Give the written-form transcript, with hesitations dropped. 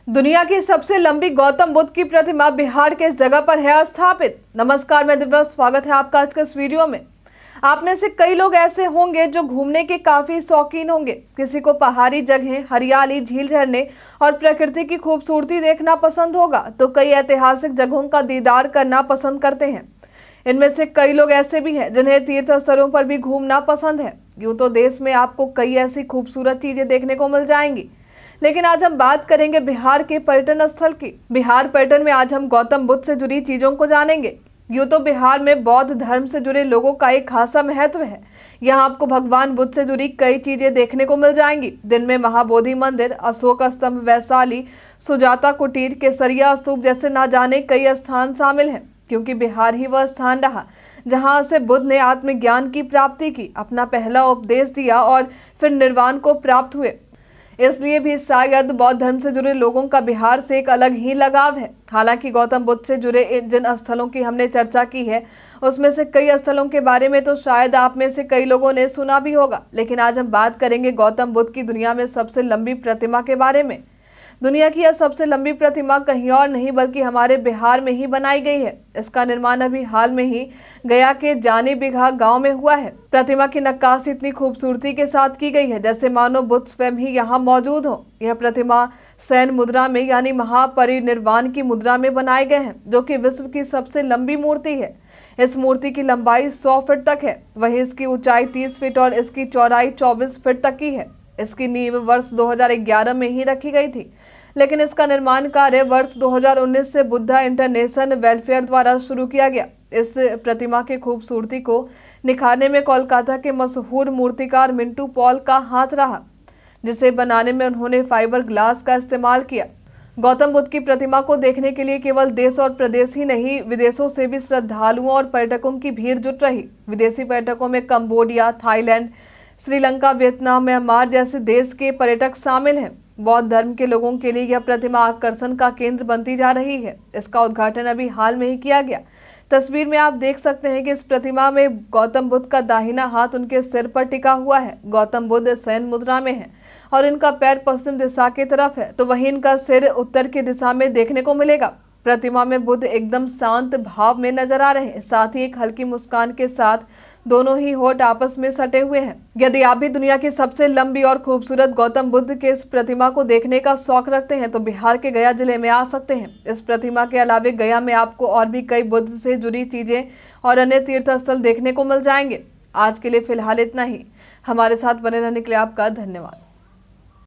दुनिया की सबसे लंबी गौतम बुद्ध की प्रतिमा बिहार के इस जगह पर है स्थापित। नमस्कार, मैं दिव्या, स्वागत है आपका आज के इस वीडियो में। आप में से कई लोग ऐसे होंगे जो घूमने के काफी शौकीन होंगे। किसी को पहाड़ी जगहें, हरियाली, झील, झरने और प्रकृति की खूबसूरती देखना पसंद होगा, तो कई ऐतिहासिक जगहों का दीदार करना पसंद करते हैं। इनमें से कई लोग ऐसे भी हैं जिन्हें तीर्थ स्थलों पर भी घूमना पसंद है। यूं तो देश में आपको कई ऐसी खूबसूरत चीजें देखने को मिल जाएंगी, लेकिन आज हम बात करेंगे बिहार के पर्यटन स्थल की। बिहार पर्यटन में आज हम गौतम बुद्ध से जुड़ी चीजों को जानेंगे। यूं तो बिहार में बौद्ध धर्म से जुड़े लोगों का एक खासा महत्व है। यहाँ आपको भगवान बुद्ध से जुड़ी कई चीजें देखने को मिल जाएंगी। दिन में महाबोधि मंदिर, अशोक स्तंभ, वैशाली, सुजाता कुटीर, केसरिया स्तूप जैसे ना जाने कई स्थान शामिल हैं, क्योंकि बिहार ही वह स्थान रहा जहां से बुद्ध ने आत्मज्ञान की प्राप्ति की, अपना पहला उपदेश दिया और फिर निर्वाण को प्राप्त हुए। इसलिए भी शायद बौद्ध धर्म से जुड़े लोगों का बिहार से एक अलग ही लगाव है। हालांकि गौतम बुद्ध से जुड़े जिन स्थलों की हमने चर्चा की है, उसमें से कई स्थलों के बारे में तो शायद आप में से कई लोगों ने सुना भी होगा, लेकिन आज हम बात करेंगे गौतम बुद्ध की दुनिया में सबसे लंबी प्रतिमा के बारे में। दुनिया की यह सबसे लंबी प्रतिमा कहीं और नहीं बल्कि हमारे बिहार में ही बनाई गई है। इसका निर्माण अभी हाल में ही गया के जानी बिघा गांव में हुआ है। प्रतिमा की नक्काशी इतनी खूबसूरती के साथ की गई है जैसे मानो बुद्ध स्वयं ही यहाँ मौजूद हो। यह प्रतिमा शयन मुद्रा में यानी महापरिनिर्वाण की मुद्रा में बनाए गए हैं, जो कि विश्व की सबसे लंबी मूर्ति है। इस मूर्ति की लंबाई 100 फीट तक है, वहीं इसकी ऊंचाई 30 फीट और इसकी चौड़ाई 24 फीट तक की है। इसकी नींव वर्ष 2011 में ही रखी गई थी, लेकिन इसका निर्माण कार्य वर्ष 2019 से बुद्धा इंटरनेशनल वेलफेयर द्वारा शुरू किया गया। इस प्रतिमा की खूबसूरती को निखारने में कोलकाता के मशहूर मूर्तिकार मिंटू पॉल का हाथ रहा, जिसे बनाने में उन्होंने फाइबर ग्लास का इस्तेमाल किया। गौतम बुद्ध की प्रतिमा को देखने के लिए केवल देश और प्रदेश ही नहीं, विदेशों से भी श्रद्धालुओं और पर्यटकों की भीड़ जुट रही। विदेशी पर्यटकों में Cambodia, Thailand, Sri Lanka, Vietnam, Myanmar जैसे देश के पर्यटक शामिल हैं। बौद्ध धर्म के लोगों के लिए यह प्रतिमा आकर्षण का केंद्र बनती जा रही है। इसका उद्घाटन अभी हाल में ही किया गया। तस्वीर में आप देख सकते हैं कि इस प्रतिमा में गौतम बुद्ध का दाहिना हाथ उनके सिर पर टिका हुआ है। गौतम बुद्ध शयन मुद्रा में है और इनका पैर पश्चिम दिशा की तरफ है, तो वहीं इनका सिर उत्तर की दिशा में देखने को मिलेगा। प्रतिमा में बुद्ध एकदम शांत भाव में नजर आ रहे हैं, साथ ही एक हल्की मुस्कान के साथ दोनों ही होठ आपस में सटे हुए हैं। यदि आप भी दुनिया की सबसे लंबी और खूबसूरत गौतम बुद्ध के इस प्रतिमा को देखने का शौक रखते हैं, तो बिहार के गया जिले में आ सकते हैं। इस प्रतिमा के अलावा गया में आपको और भी कई बुद्ध से जुड़ी चीजें और अन्य तीर्थ स्थल देखने को मिल जाएंगे। आज के लिए फिलहाल इतना ही। हमारे साथ बने रहने के लिए आपका धन्यवाद।